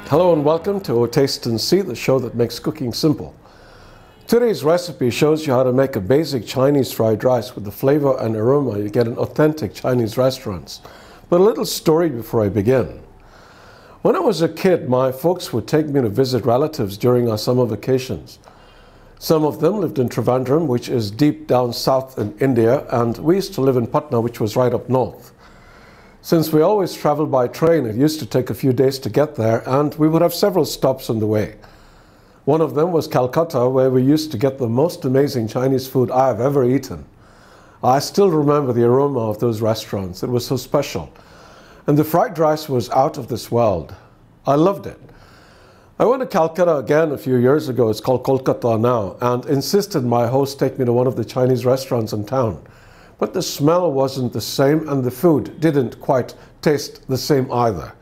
Hello and welcome to Taste and See, the show that makes cooking simple. Today's recipe shows you how to make a basic Chinese fried rice with the flavor and aroma you get in authentic Chinese restaurants. But a little story before I begin. When I was a kid, my folks would take me to visit relatives during our summer vacations. Some of them lived in Trivandrum, which is deep down south in India, and we used to live in Patna, which was right up north. Since we always traveled by train, it used to take a few days to get there, and we would have several stops on the way. One of them was Calcutta, where we used to get the most amazing Chinese food I have ever eaten. I still remember the aroma of those restaurants. It was so special. And the fried rice was out of this world. I loved it. I went to Calcutta again a few years ago, it's called Kolkata now, and insisted my host take me to one of the Chinese restaurants in town. But the smell wasn't the same and the food didn't quite taste the same either.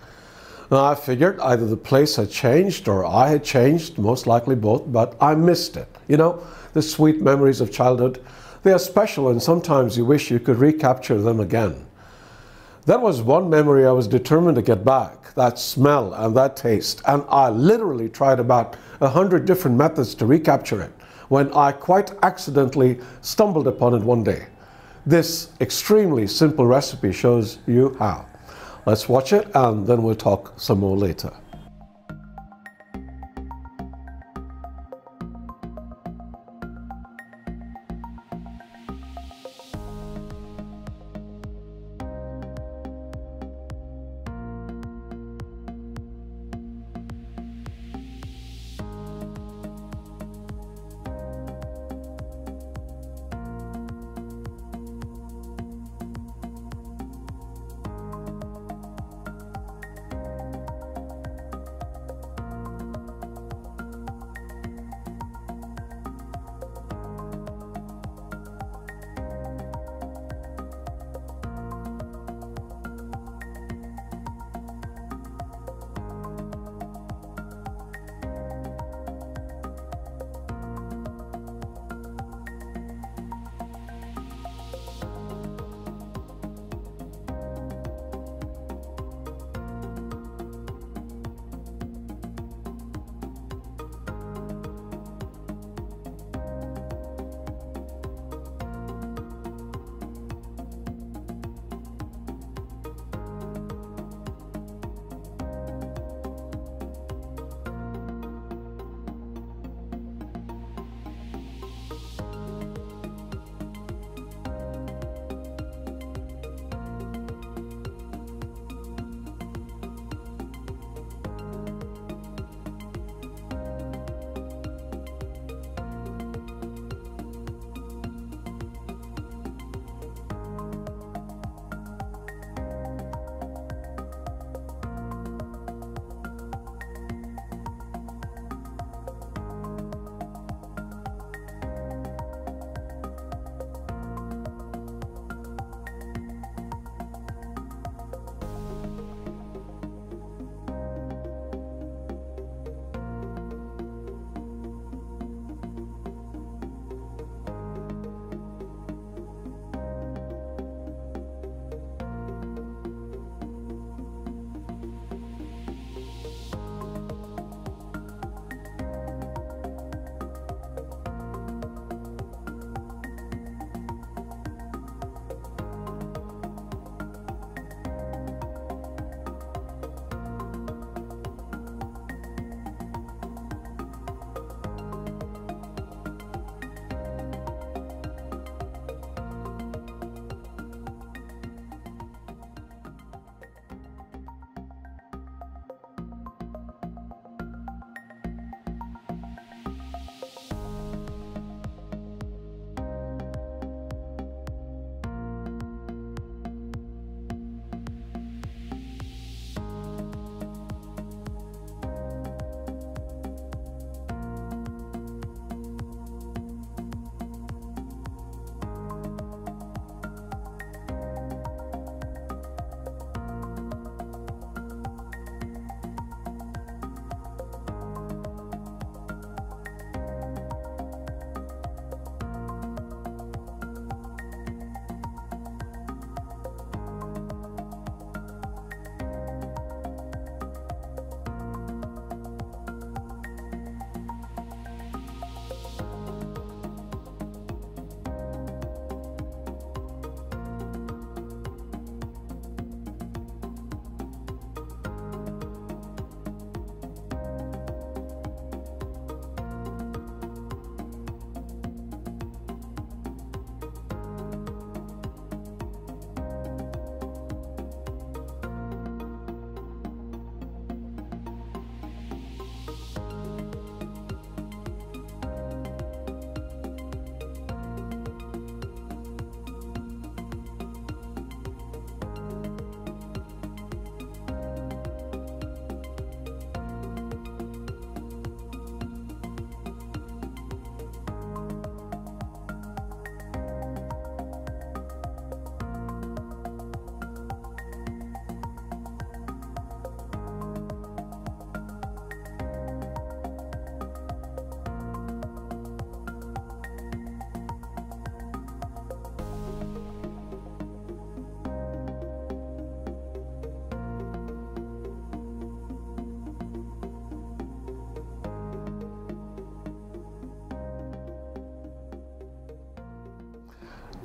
Now, I figured either the place had changed or I had changed, most likely both, but I missed it. You know, the sweet memories of childhood, they are special and sometimes you wish you could recapture them again. That was one memory I was determined to get back, that smell and that taste, and I literally tried about 100 different methods to recapture it when I quite accidentally stumbled upon it one day. This extremely simple recipe shows you how. Let's watch it and then we'll talk some more later.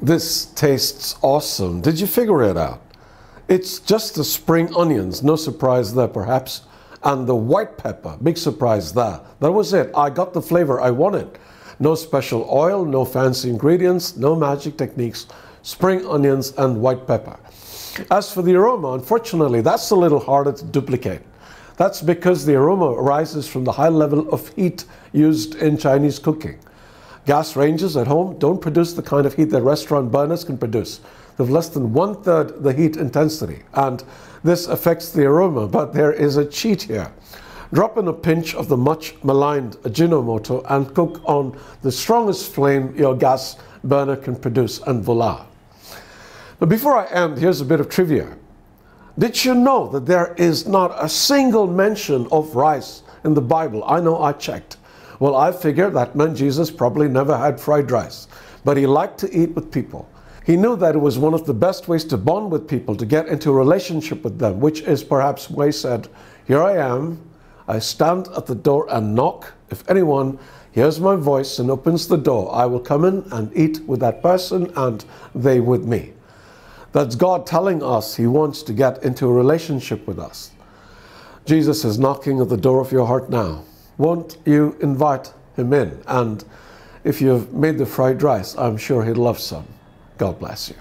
This tastes awesome. Did you figure it out? It's just the spring onions, no surprise there perhaps, and the white pepper, big surprise there. That was it. I got the flavor I wanted. No special oil, no fancy ingredients, no magic techniques, spring onions and white pepper. As for the aroma, unfortunately, that's a little harder to duplicate. That's because the aroma arises from the high level of heat used in Chinese cooking. Gas ranges at home don't produce the kind of heat that restaurant burners can produce. They have less than 1/3 the heat intensity, and this affects the aroma, but there is a cheat here. Drop in a pinch of the much maligned Ajinomoto and cook on the strongest flame your gas burner can produce, and voila. But before I end, here's a bit of trivia. Did you know that there is not a single mention of rice in the Bible? I know, I checked. Well, I figured that meant Jesus probably never had fried rice, but he liked to eat with people. He knew that it was one of the best ways to bond with people, to get into a relationship with them, which is perhaps why he said, "Here I am, I stand at the door and knock. If anyone hears my voice and opens the door, I will come in and eat with that person and they with me." That's God telling us he wants to get into a relationship with us. Jesus is knocking at the door of your heart now. Won't you invite him in? And if you've made the fried rice, I'm sure he'd love some. God bless you.